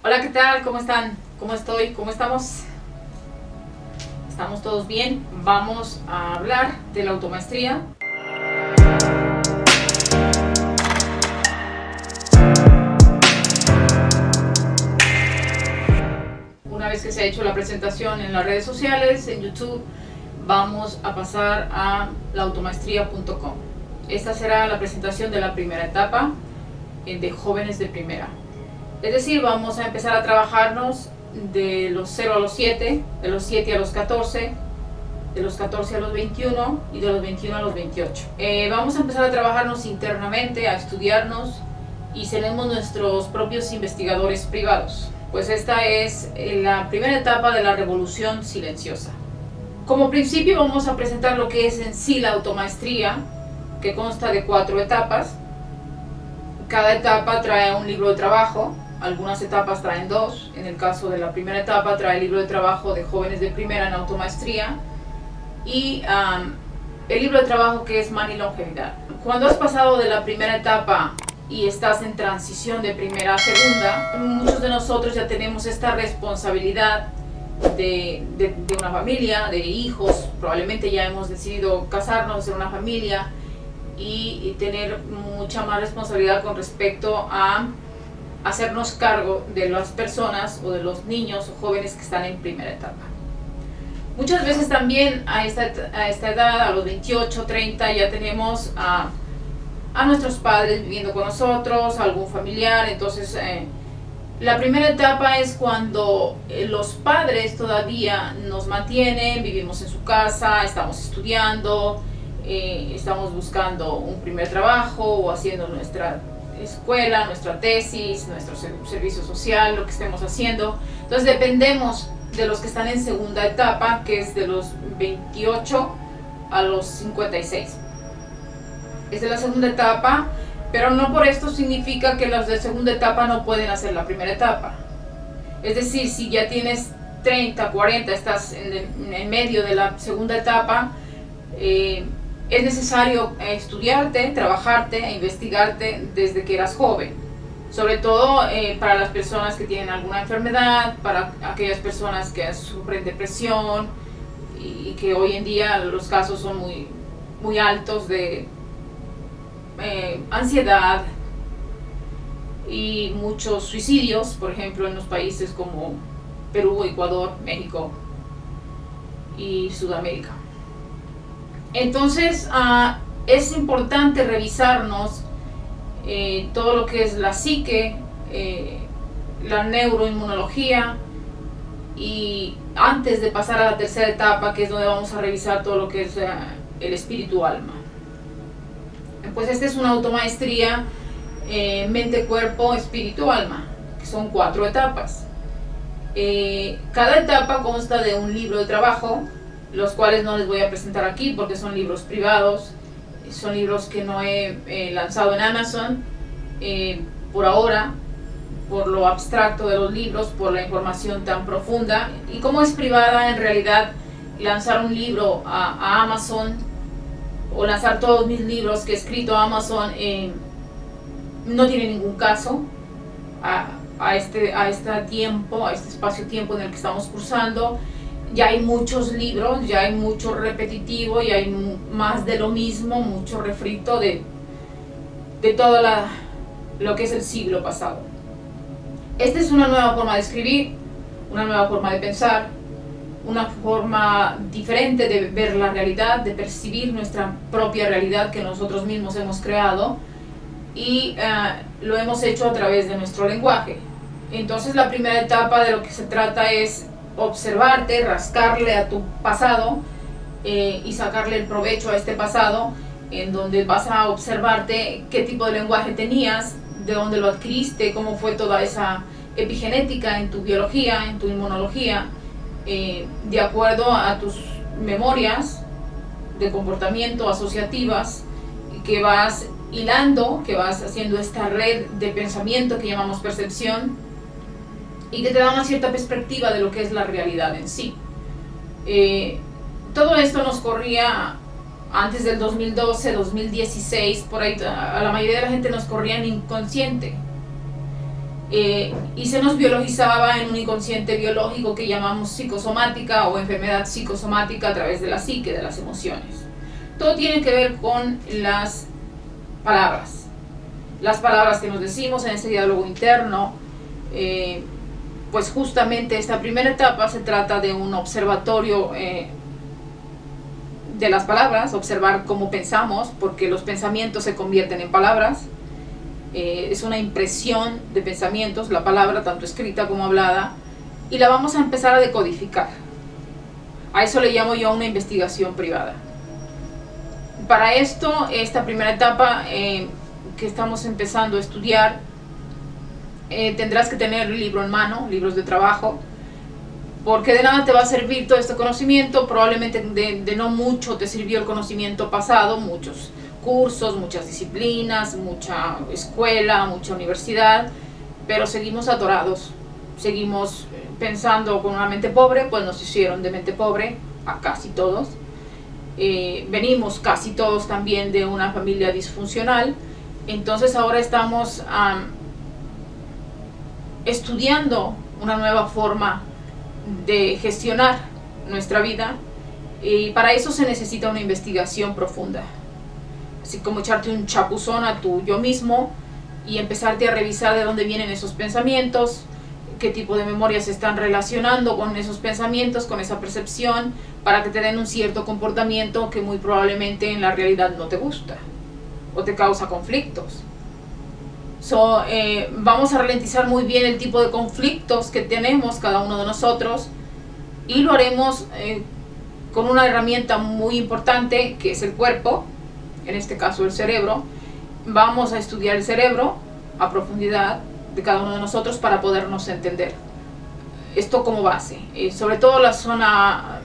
Hola, ¿qué tal? ¿Cómo están? ¿Cómo estoy? ¿Cómo estamos? ¿Estamos todos bien? Vamos a hablar de la automaestría. Una vez que se ha hecho la presentación en las redes sociales, en YouTube, vamos a pasar a laautomaestría.com. Esta será la presentación de la primera etapa de jóvenes de primera. Es decir, vamos a empezar a trabajarnos de los 0 a los 7, de los 7 a los 14, de los 14 a los 21 y de los 21 a los 28. Vamos a empezar a trabajarnos internamente, a estudiarnos y seremos nuestros propios investigadores privados. Pues esta es la primera etapa de la revolución silenciosa. Como principio vamos a presentar lo que es en sí la automaestría, que consta de 4 etapas. Cada etapa trae un libro de trabajo. Algunas etapas traen 2, en el caso de la primera etapa trae el libro de trabajo de jóvenes de primera en automaestría y el libro de trabajo que es Man y Longevidad. Cuando has pasado de la primera etapa y estás en transición de primera a segunda, muchos de nosotros ya tenemos esta responsabilidad de una familia, de hijos, probablemente ya hemos decidido casarnos, hacer una familia y tener mucha más responsabilidad con respecto a hacernos cargo de las personas o de los niños o jóvenes que están en primera etapa. Muchas veces también a esta edad, a los 28, 30, ya tenemos a nuestros padres viviendo con nosotros, algún familiar. Entonces la primera etapa es cuando los padres todavía nos mantienen, vivimos en su casa, estamos estudiando, estamos buscando un primer trabajo o haciendo nuestra escuela, nuestra tesis, nuestro servicio social, lo que estemos haciendo. Entonces dependemos de los que están en segunda etapa, que es de los 28 a los 56. Es de la segunda etapa, pero no por esto significa que los de segunda etapa no pueden hacer la primera etapa. Es decir, si ya tienes 30, 40, estás en medio de la segunda etapa, es necesario estudiarte, trabajarte e investigarte desde que eras joven. Sobre todo para las personas que tienen alguna enfermedad, para aquellas personas que sufren depresión y que hoy en día los casos son muy altos de ansiedad y muchos suicidios, por ejemplo en los países como Perú, Ecuador, México y Sudamérica. Entonces es importante revisarnos todo lo que es la psique, la neuroinmunología, y antes de pasar a la tercera etapa, que es donde vamos a revisar todo lo que es el espíritu-alma. Pues esta es una automaestría mente, cuerpo, espíritu, alma, que son 4 etapas. Cada etapa consta de un libro de trabajo, los cuales no les voy a presentar aquí porque son libros privados, son libros que no he lanzado en Amazon por ahora, por lo abstracto de los libros, por la información tan profunda, y como es privada, en realidad lanzar un libro a Amazon o lanzar todos mis libros que he escrito a Amazon no tiene ningún caso a este espacio-tiempo en el que estamos cursando. Ya hay muchos libros, ya hay mucho repetitivo y hay más de lo mismo, mucho refrito de todo lo que es el siglo pasado. Esta es una nueva forma de escribir, una nueva forma de pensar, una forma diferente de ver la realidad, de percibir nuestra propia realidad que nosotros mismos hemos creado, y lo hemos hecho a través de nuestro lenguaje. Entonces la primera etapa de lo que se trata es observarte, rascarle a tu pasado y sacarle el provecho a este pasado, en donde vas a observarte qué tipo de lenguaje tenías, de dónde lo adquiriste, cómo fue toda esa epigenética en tu biología, en tu inmunología, de acuerdo a tus memorias de comportamiento asociativas que vas hilando, que vas haciendo esta red de pensamiento que llamamos percepción, y que te da una cierta perspectiva de lo que es la realidad en sí. Todo esto nos corría antes del 2012, 2016, por ahí a la mayoría de la gente nos corría en inconsciente. y se nos biologizaba en un inconsciente biológico que llamamos psicosomática o enfermedad psicosomática a través de la psique, de las emociones. Todo tiene que ver con las palabras que nos decimos en ese diálogo interno. Pues justamente esta primera etapa se trata de un observatorio de las palabras, observar cómo pensamos, porque los pensamientos se convierten en palabras. Es una impresión de pensamientos, la palabra tanto escrita como hablada, y la vamos a empezar a decodificar. A eso le llamo yo una investigación privada. Para esto, esta primera etapa que estamos empezando a estudiar, tendrás que tener el libro en mano, libros de trabajo, porque de nada te va a servir todo este conocimiento. Probablemente de no mucho te sirvió el conocimiento pasado, muchos cursos, muchas disciplinas, mucha escuela, mucha universidad, pero seguimos atorados, seguimos pensando con una mente pobre, pues nos hicieron de mente pobre a casi todos. Venimos casi todos también de una familia disfuncional, entonces ahora estamos estudiando una nueva forma de gestionar nuestra vida, y para eso se necesita una investigación profunda, así como echarte un chapuzón a tu yo mismo y empezarte a revisar de dónde vienen esos pensamientos, qué tipo de memorias se están relacionando con esos pensamientos, con esa percepción, para que te den un cierto comportamiento que muy probablemente en la realidad no te gusta o te causa conflictos. Vamos a ralentizar muy bien el tipo de conflictos que tenemos cada uno de nosotros, y lo haremos con una herramienta muy importante que es el cuerpo, en este caso el cerebro. Vamos a estudiar el cerebro a profundidad de cada uno de nosotros para podernos entender. Esto como base, sobre todo la zona,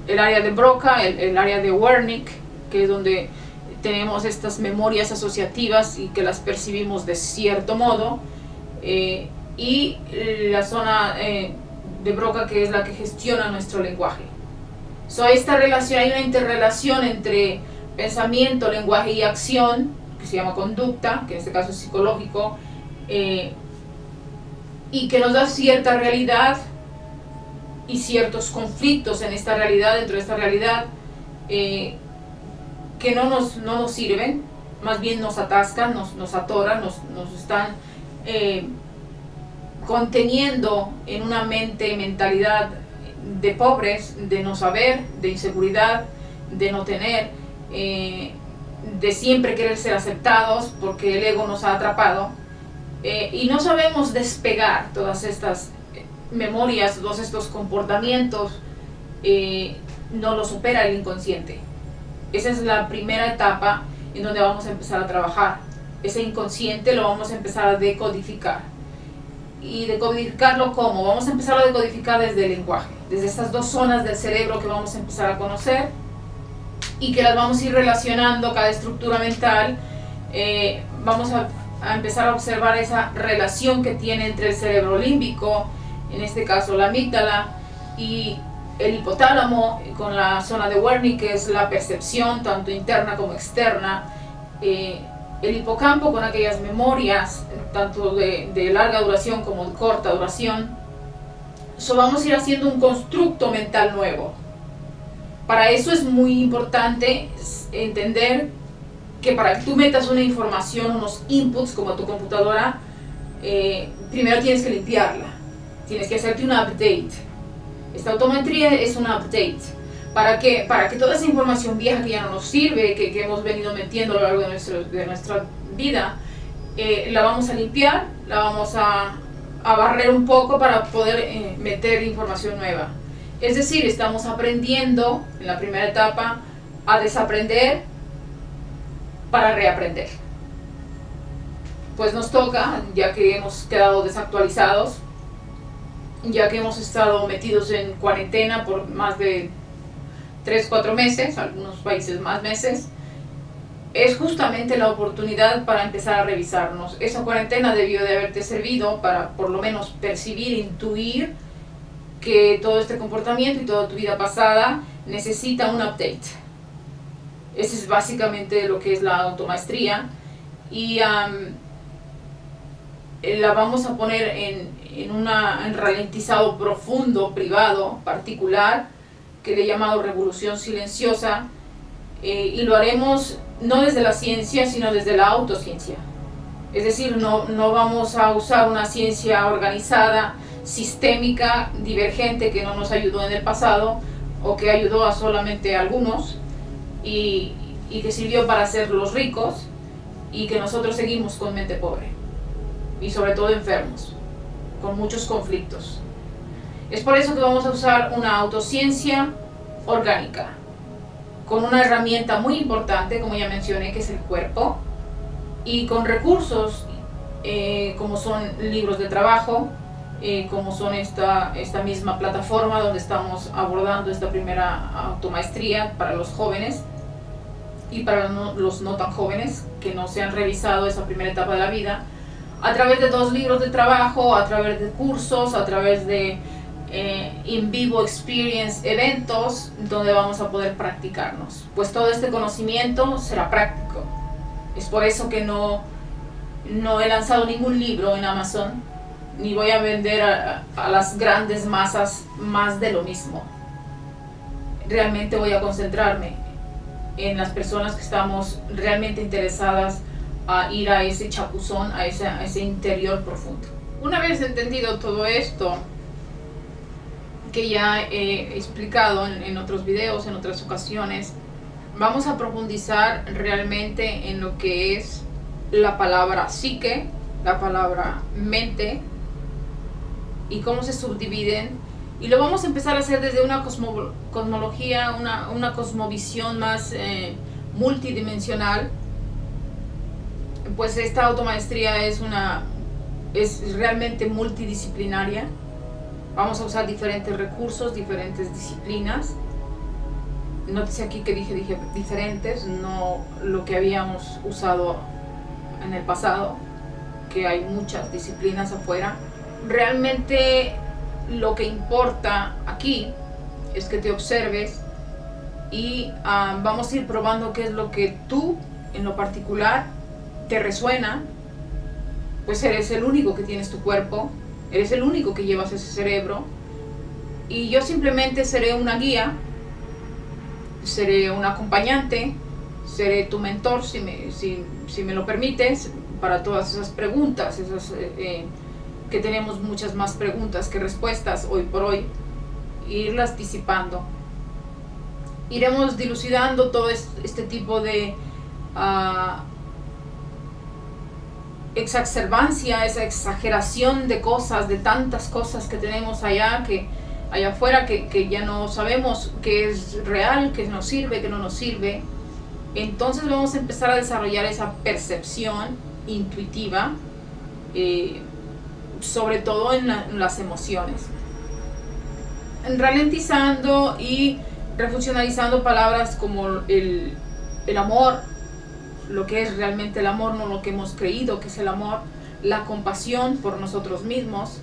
el área de Broca, el área de Wernicke, que es donde tenemos estas memorias asociativas y que las percibimos de cierto modo, y la zona de Broca, que es la que gestiona nuestro lenguaje. Esta relación, hay una interrelación entre pensamiento, lenguaje y acción, que se llama conducta, que en este caso es psicológico, y que nos da cierta realidad y ciertos conflictos en esta realidad, dentro de esta realidad, que no nos sirven, más bien nos atascan, nos atoran, nos están conteniendo en una mentalidad de pobres, de no saber, de inseguridad, de no tener, de siempre querer ser aceptados porque el ego nos ha atrapado, y no sabemos despegar todas estas memorias, todos estos comportamientos, no los opera el inconsciente. Esa es la primera etapa en donde vamos a empezar a trabajar. Ese inconsciente lo vamos a empezar a decodificar. ¿Y decodificarlo cómo? Vamos a empezar a decodificar desde el lenguaje, desde estas dos zonas del cerebro que vamos a empezar a conocer y que las vamos a ir relacionando, cada estructura mental. Vamos a empezar a observar esa relación que tiene entre el cerebro límbico, en este caso la amígdala, y el hipotálamo, con la zona de Wernicke, que es la percepción tanto interna como externa, el hipocampo con aquellas memorias tanto de larga duración como de corta duración. Vamos a ir haciendo un constructo mental nuevo. Para eso es muy importante entender que para que tú metas una información, unos inputs como a tu computadora, primero tienes que limpiarla, tienes que hacerte un update. Esta autometría es un update. ¿Para qué? Para que toda esa información vieja que ya no nos sirve, que hemos venido metiendo a lo largo de nuestra vida, la vamos a limpiar, la vamos a barrer un poco para poder meter información nueva. Es decir, estamos aprendiendo en la primera etapa a desaprender para reaprender. Pues nos toca, ya que hemos quedado desactualizados, ya que hemos estado metidos en cuarentena por más de 3-4 meses, algunos países más meses, es justamente la oportunidad para empezar a revisarnos. Esa cuarentena debió de haberte servido para por lo menos percibir, intuir que todo este comportamiento y toda tu vida pasada necesita un update. Ese es básicamente lo que es la automaestría. Y la vamos a poner en ralentizado profundo, privado, particular, que le he llamado revolución silenciosa, y lo haremos no desde la ciencia, sino desde la autociencia. Es decir, no vamos a usar una ciencia organizada, sistémica, divergente, que no nos ayudó en el pasado, o que ayudó a solamente algunos, y que sirvió para hacer los ricos, y que nosotros seguimos con mente pobre, y sobre todo enfermos, con muchos conflictos. Es por eso que vamos a usar una autociencia orgánica, con una herramienta muy importante, como ya mencioné, que es el cuerpo, y con recursos como son libros de trabajo, como son esta misma plataforma donde estamos abordando esta primera automaestría para los jóvenes y para los no tan jóvenes que no se han revisado esa primera etapa de la vida, a través de 2 libros de trabajo, a través de cursos, a través de in vivo experience, eventos donde vamos a poder practicarnos, pues todo este conocimiento será práctico. Es por eso que no he lanzado ningún libro en Amazon, ni voy a vender a las grandes masas más de lo mismo. Realmente voy a concentrarme en las personas que estamos realmente interesadas a ir a ese chapuzón, a ese interior profundo. Una vez entendido todo esto, que ya he explicado en otros videos, en otras ocasiones, vamos a profundizar realmente en lo que es la palabra psique, la palabra mente, y cómo se subdividen, y lo vamos a empezar a hacer desde una cosmología, una cosmovisión más multidimensional. Pues esta automaestría es realmente multidisciplinaria. Vamos a usar diferentes recursos, diferentes disciplinas. Nótese aquí que dije diferentes, no lo que habíamos usado en el pasado, que hay muchas disciplinas afuera. Realmente lo que importa aquí es que te observes y vamos a ir probando qué es lo que tú, en lo particular, te resuena. Pues eres el único que tienes tu cuerpo, eres el único que llevas ese cerebro, y yo simplemente seré una guía, seré un acompañante, seré tu mentor, si me lo permites, para todas esas preguntas, que tenemos muchas más preguntas que respuestas hoy por hoy, irlas disipando. Iremos dilucidando todo este tipo de exacerbancia, esa exageración de cosas, de tantas cosas que tenemos allá afuera, que ya no sabemos qué es real, qué nos sirve, qué no nos sirve. Entonces vamos a empezar a desarrollar esa percepción intuitiva, sobre todo en las emociones, ralentizando y refuncionalizando palabras como el amor, lo que es realmente el amor, no lo que hemos creído que es el amor, la compasión por nosotros mismos,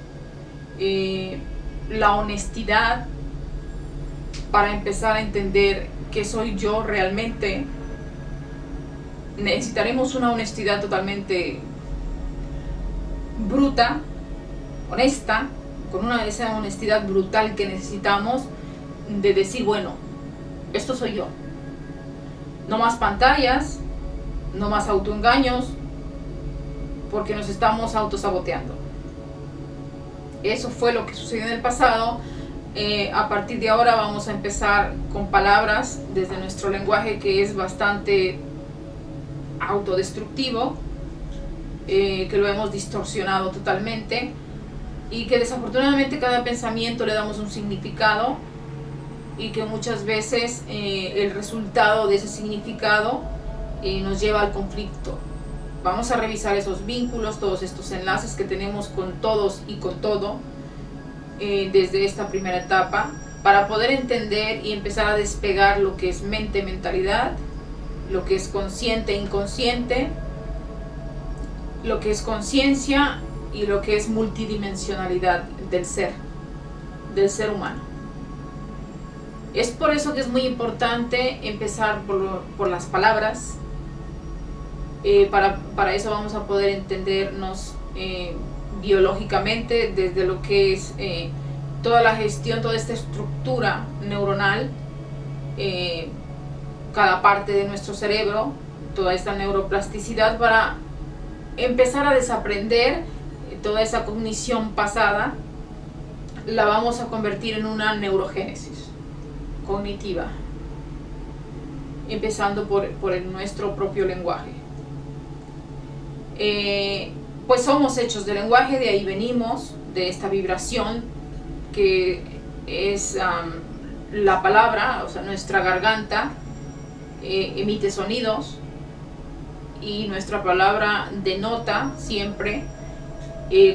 la honestidad, para empezar a entender qué soy yo realmente. Necesitaremos una honestidad totalmente bruta, honesta, con esa honestidad brutal que necesitamos, de decir, bueno, esto soy yo. No más pantallas, no más autoengaños, porque nos estamos autosaboteando. Eso fue lo que sucedió en el pasado. A partir de ahora vamos a empezar con palabras desde nuestro lenguaje, que es bastante autodestructivo, que lo hemos distorsionado totalmente, y que desafortunadamente cada pensamiento le damos un significado, y que muchas veces el resultado de ese significado nos lleva al conflicto. Vamos a revisar esos vínculos, todos estos enlaces que tenemos con todos y con todo, desde esta primera etapa, para poder entender y empezar a despegar lo que es mente, mentalidad, lo que es consciente, inconsciente, lo que es conciencia y lo que es multidimensionalidad del ser humano. Es por eso que es muy importante empezar por las palabras. Para eso vamos a poder entendernos biológicamente, desde lo que es toda la gestión, toda esta estructura neuronal, cada parte de nuestro cerebro, toda esta neuroplasticidad, para empezar a desaprender toda esa cognición pasada. La vamos a convertir en una neurogénesis cognitiva, empezando por nuestro propio lenguaje. Pues somos hechos de lenguaje, de ahí venimos, de esta vibración que es la palabra, o sea, nuestra garganta emite sonidos y nuestra palabra denota siempre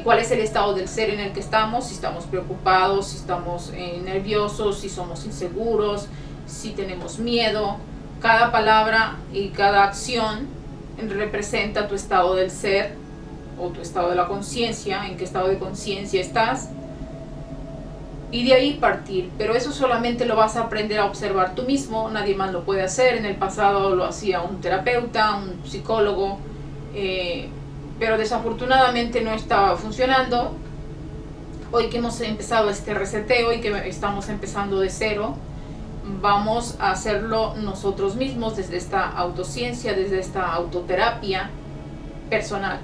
cuál es el estado del ser en el que estamos, si estamos preocupados, si estamos nerviosos, si somos inseguros, si tenemos miedo. Cada palabra y cada acción representa tu estado del ser o tu estado de la conciencia, en qué estado de conciencia estás, y de ahí partir. Pero eso solamente lo vas a aprender a observar tú mismo, nadie más lo puede hacer. En el pasado lo hacía un terapeuta, un psicólogo, pero desafortunadamente no estaba funcionando. Hoy que hemos empezado este reseteo y que estamos empezando de cero, vamos a hacerlo nosotros mismos, desde esta autociencia, desde esta autoterapia personal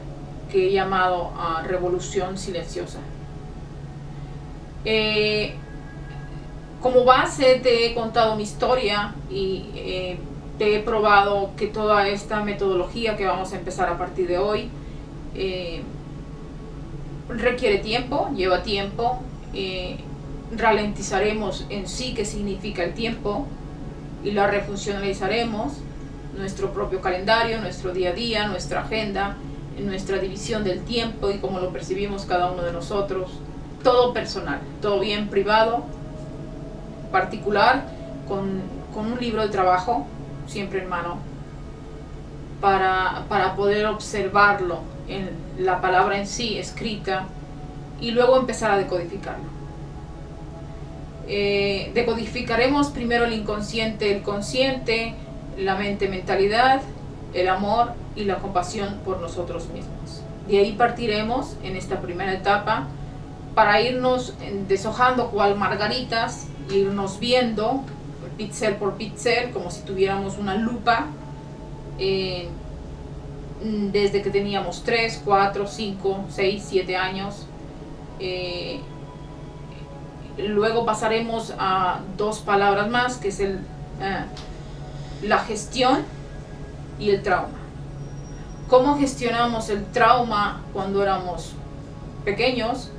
que he llamado revolución silenciosa. Como base te he contado mi historia y te he probado que toda esta metodología que vamos a empezar a partir de hoy requiere tiempo, lleva tiempo. Ralentizaremos en sí qué significa el tiempo y la refuncionalizaremos, nuestro propio calendario, nuestro día a día, nuestra agenda, nuestra división del tiempo y cómo lo percibimos cada uno de nosotros. Todo personal, todo bien privado, particular, con un libro de trabajo siempre en mano para poder observarlo en la palabra en sí escrita y luego empezar a decodificarlo. Decodificaremos primero el inconsciente, el consciente, la mente, mentalidad, el amor y la compasión por nosotros mismos. De ahí partiremos en esta primera etapa para irnos deshojando cual margaritas, irnos viendo píxel por píxel como si tuviéramos una lupa, desde que teníamos 3, 4, 5, 6, 7 años. Luego pasaremos a 2 palabras más, que es la gestión y el trauma. ¿Cómo gestionamos el trauma cuando éramos pequeños?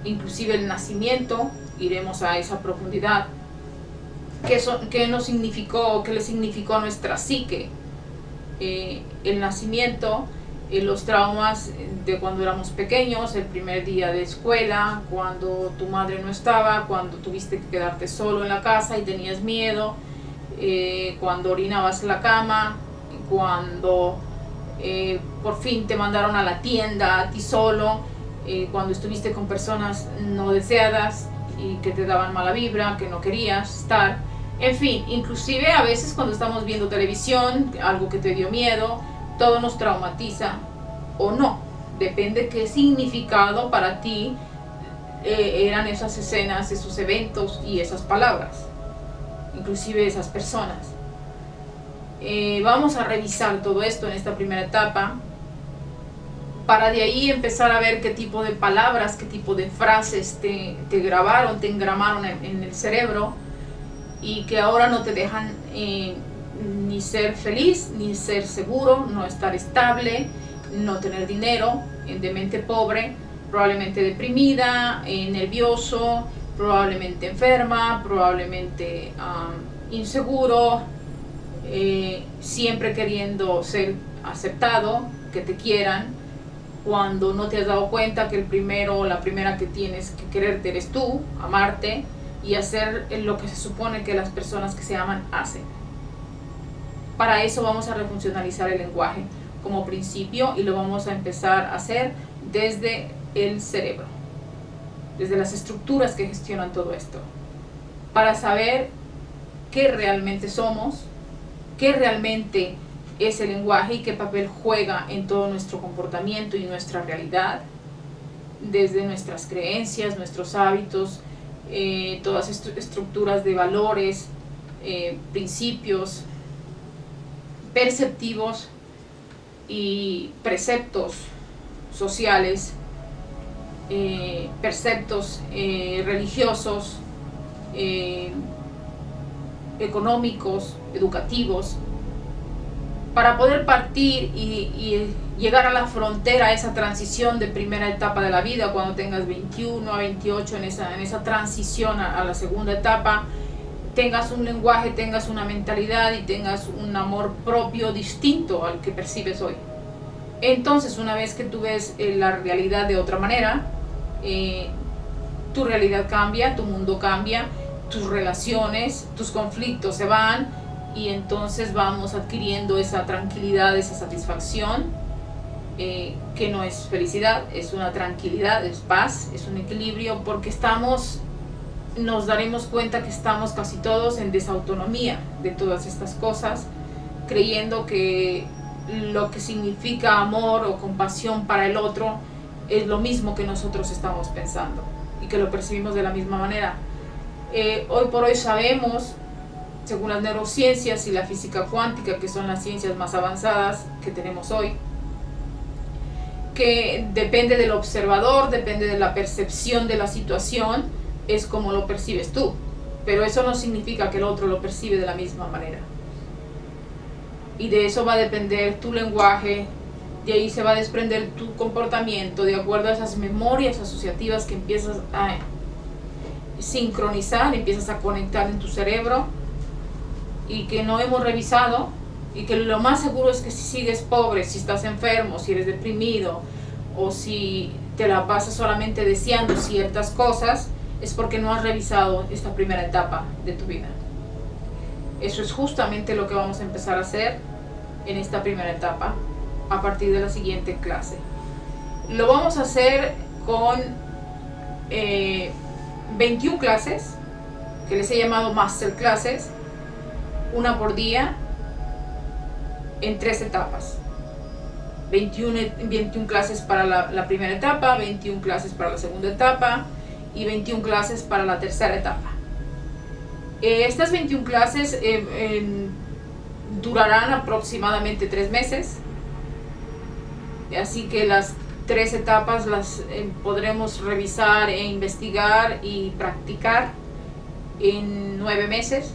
Inclusive el nacimiento, iremos a esa profundidad. ¿Qué nos significó, qué le significó a nuestra psique el nacimiento? Los traumas de cuando éramos pequeños, el primer día de escuela, cuando tu madre no estaba, cuando tuviste que quedarte solo en la casa y tenías miedo, cuando orinabas en la cama, cuando por fin te mandaron a la tienda a ti solo, cuando estuviste con personas no deseadas y que te daban mala vibra, que no querías estar. En fin, inclusive a veces cuando estamos viendo televisión, algo que te dio miedo, todo nos traumatiza o no, depende qué significado para ti eran esas escenas, esos eventos y esas palabras, inclusive esas personas. Vamos a revisar todo esto en esta primera etapa para de ahí empezar a ver qué tipo de palabras, qué tipo de frases te grabaron, te engramaron en el cerebro y que ahora no te dejan ni ser feliz, ni ser seguro, no estar estable, no tener dinero, de mente pobre, probablemente deprimida, nervioso, probablemente enferma, probablemente inseguro, siempre queriendo ser aceptado, que te quieran, cuando no te has dado cuenta que el primero o la primera que tienes que quererte eres tú, amarte y hacer lo que se supone que las personas que se aman hacen. Para eso vamos a refuncionalizar el lenguaje como principio y lo vamos a empezar a hacer desde el cerebro, desde las estructuras que gestionan todo esto, para saber qué realmente somos, qué realmente es el lenguaje y qué papel juega en todo nuestro comportamiento y nuestra realidad, desde nuestras creencias, nuestros hábitos, todas estructuras de valores, principios, perceptivos y preceptos sociales, preceptos religiosos, económicos, educativos, para poder partir y llegar a la frontera, a esa transición de primera etapa de la vida, cuando tengas 21 a 28, en esa transición a la segunda etapa, tengas un lenguaje, tengas una mentalidad y tengas un amor propio distinto al que percibes hoy. Entonces, una vez que tú ves la realidad de otra manera, tu realidad cambia, tu mundo cambia, tus relaciones, tus conflictos se van, y entonces vamos adquiriendo esa tranquilidad, esa satisfacción, que no es felicidad, es una tranquilidad, es paz, es un equilibrio, porque nos daremos cuenta que estamos casi todos en desautonomía de todas estas cosas, creyendo que lo que significa amor o compasión para el otro es lo mismo que nosotros estamos pensando y que lo percibimos de la misma manera. Hoy por hoy sabemos, según las neurociencias y la física cuántica, que son las ciencias más avanzadas que tenemos hoy, que depende del observador, depende de la percepción de la situación, es como lo percibes tú, pero eso no significa que el otro lo percibe de la misma manera. Y de eso va a depender tu lenguaje, de ahí se va a desprender tu comportamiento, de acuerdo a esas memorias asociativas que empiezas a sincronizar, empiezas a conectar en tu cerebro, y que no hemos revisado, y que lo más seguro es que si sigues pobre, si estás enfermo, si eres deprimido, o si te la pasas solamente deseando ciertas cosas, es porque no has revisado esta primera etapa de tu vida. Eso es justamente lo que vamos a empezar a hacer en esta primera etapa a partir de la siguiente clase. Lo vamos a hacer con 21 clases, que les he llamado masterclasses, una por día, en 3 etapas. 21 clases para la primera etapa, 21 clases para la segunda etapa y 21 clases para la tercera etapa. Estas 21 clases durarán aproximadamente 3 meses, así que las 3 etapas las podremos revisar e investigar y practicar en 9 meses,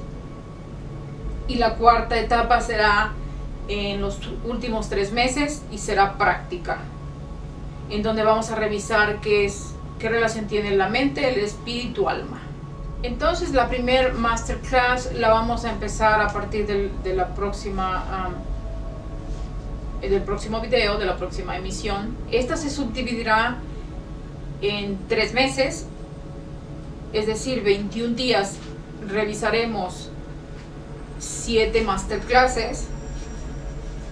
y la cuarta etapa será en los últimos 3 meses y será práctica, en donde vamos a revisar qué relación tiene la mente, el espíritu, alma. Entonces la primer masterclass la vamos a empezar a partir del próximo video, de la próxima emisión. Esta se subdividirá en 3 meses, es decir, 21 días revisaremos 7 masterclasses.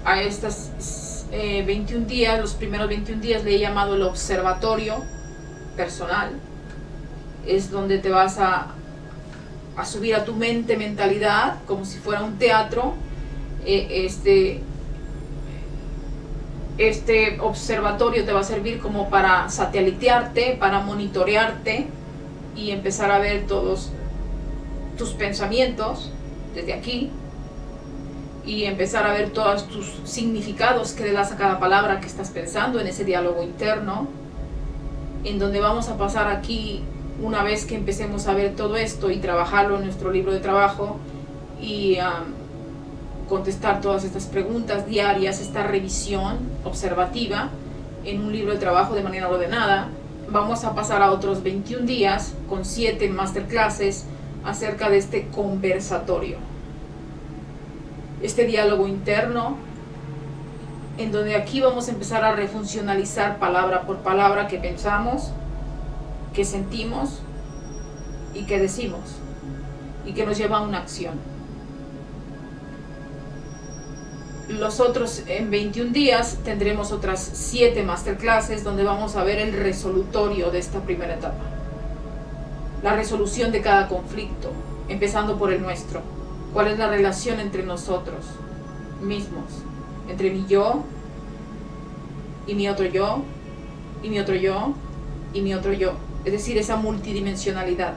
A estas 21 días, los primeros 21 días le he llamado el observatorio personal. Es donde te vas a subir a tu mentalidad, como si fuera un teatro. Este observatorio te va a servir como para satelitearte, para monitorearte y empezar a ver todos tus pensamientos desde aquí, y empezar a ver todos tus significados que le das a cada palabra que estás pensando en ese diálogo interno, en donde vamos a pasar aquí, una vez que empecemos a ver todo esto y trabajarlo en nuestro libro de trabajo y contestar todas estas preguntas diarias, esta revisión observativa en un libro de trabajo de manera ordenada, vamos a pasar a otros 21 días con 7 masterclasses acerca de este conversatorio, este diálogo interno, en donde aquí vamos a empezar a refuncionalizar palabra por palabra que pensamos, que sentimos y que decimos, y que nos lleva a una acción. Los otros en 21 días tendremos otras 7 masterclasses donde vamos a ver el resolutorio de esta primera etapa, la resolución de cada conflicto, empezando por el nuestro. ¿Cuál es la relación entre nosotros mismos? Entre mi yo y mi otro yo, y mi otro yo, y mi otro yo, es decir, esa multidimensionalidad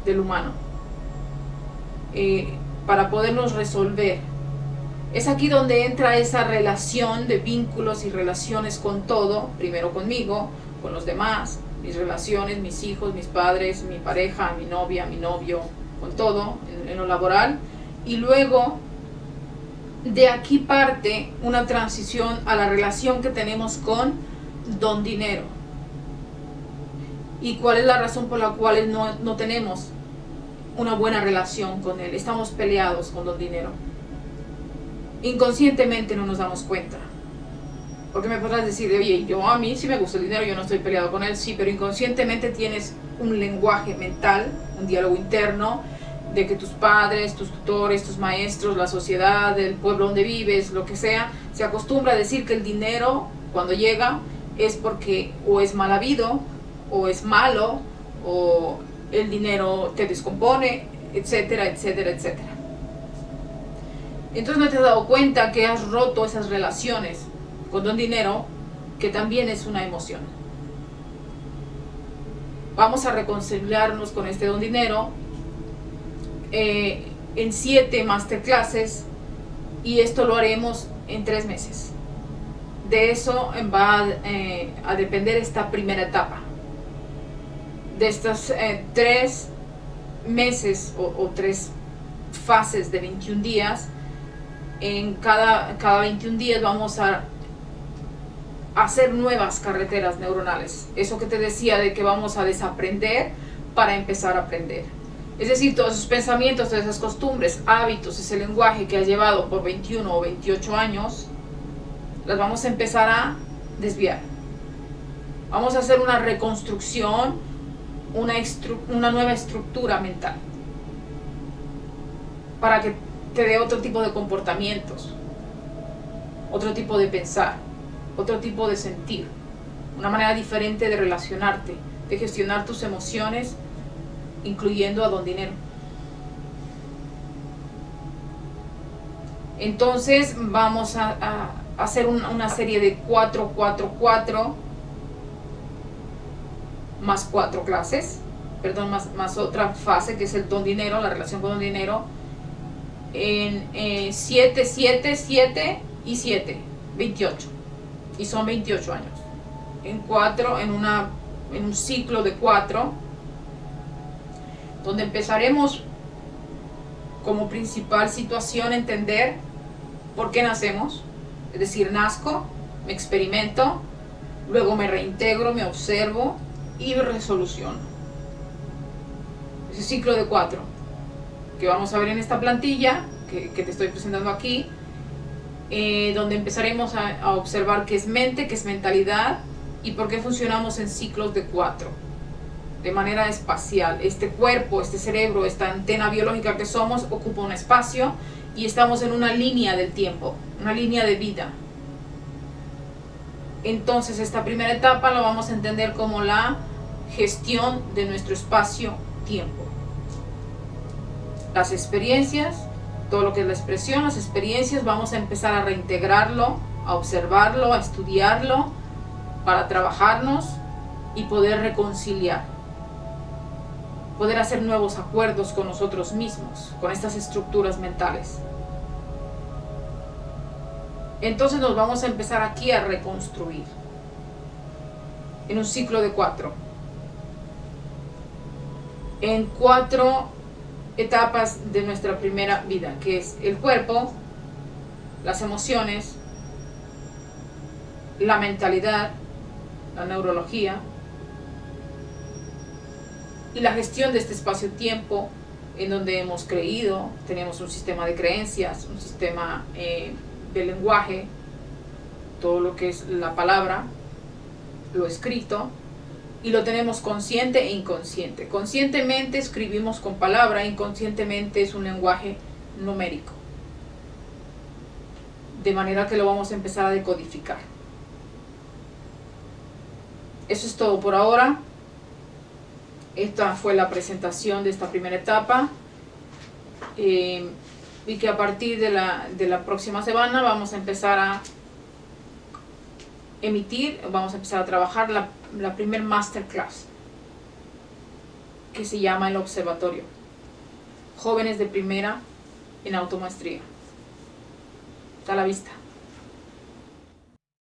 del humano, para podernos resolver. Es aquí donde entra esa relación de vínculos y relaciones con todo, primero conmigo, con los demás, mis relaciones, mis hijos, mis padres, mi pareja, mi novia, mi novio, con todo, en lo laboral, y luego de aquí parte una transición a la relación que tenemos con Don Dinero. ¿Y cuál es la razón por la cual no tenemos una buena relación con él? Estamos peleados con Don Dinero. Inconscientemente no nos damos cuenta. Porque me podrás decir, oye, a mí sí me gusta el dinero, yo no estoy peleado con él, sí, pero inconscientemente tienes un lenguaje mental, un diálogo interno, de que tus padres, tus tutores, tus maestros, la sociedad, el pueblo donde vives, lo que sea, se acostumbra a decir que el dinero, cuando llega, es porque o es mal habido, o es malo, o el dinero te descompone, etcétera, etcétera, etcétera. Entonces no te has dado cuenta que has roto esas relaciones con Don Dinero, que también es una emoción. Vamos a reconciliarnos con este Don Dinero en 7 masterclasses, y esto lo haremos en 3 meses. De eso va a depender esta primera etapa. De estas 3 meses o 3 fases de 21 días, en cada 21 días vamos a hacer nuevas carreteras neuronales. Eso que te decía de que vamos a desaprender para empezar a aprender. Es decir, todos esos pensamientos, todas esas costumbres, hábitos, ese lenguaje que has llevado por 21 o 28 años, las vamos a empezar desviar. Vamos a hacer una reconstrucción, una nueva estructura mental, para que te dé otro tipo de comportamientos, otro tipo de pensar, otro tipo de sentir, una manera diferente de relacionarte, de gestionar tus emociones, incluyendo a Don Dinero. Entonces vamos a hacer una serie de 4, 4, 4 más 4 clases, perdón, más otra fase que es el Don Dinero, la relación con Don Dinero, en 7, 7, 7 y 7, 28, y son 28 años, en 4, en un ciclo de 4, donde empezaremos como principal situación entender por qué nacemos, es decir, nazco, me experimento, luego me reintegro, me observo y resoluciono. Ese ciclo de 4 que vamos a ver en esta plantilla que te estoy presentando aquí, donde empezaremos a observar qué es mente, qué es mentalidad y por qué funcionamos en ciclos de 4 de manera espacial. Este cuerpo, este cerebro, esta antena biológica que somos ocupa un espacio y estamos en una línea del tiempo, una línea de vida. Entonces esta primera etapa la vamos a entender como la gestión de nuestro espacio-tiempo. Las experiencias, todo lo que es la expresión, las experiencias, vamos a empezar a reintegrarlo, a observarlo, a estudiarlo, para trabajarnos y poder reconciliar, poder hacer nuevos acuerdos con nosotros mismos, con estas estructuras mentales. Entonces nos vamos a empezar aquí a reconstruir en un ciclo de 4, en 4 etapas de nuestra primera vida, que es el cuerpo, las emociones, la mentalidad, la neurología y la gestión de este espacio-tiempo, en donde hemos creído, tenemos un sistema de creencias, un sistema de lenguaje, todo lo que es la palabra, lo escrito, y lo tenemos consciente e inconsciente. Conscientemente escribimos con palabra, inconscientemente es un lenguaje numérico, de manera que lo vamos a empezar a decodificar. Eso es todo por ahora. Esta fue la presentación de esta primera etapa, y que a partir de la próxima semana vamos a empezar emitir, vamos a empezar a trabajar la primer masterclass, que se llama El Observatorio. Jóvenes de primera en automaestría. Está a la vista.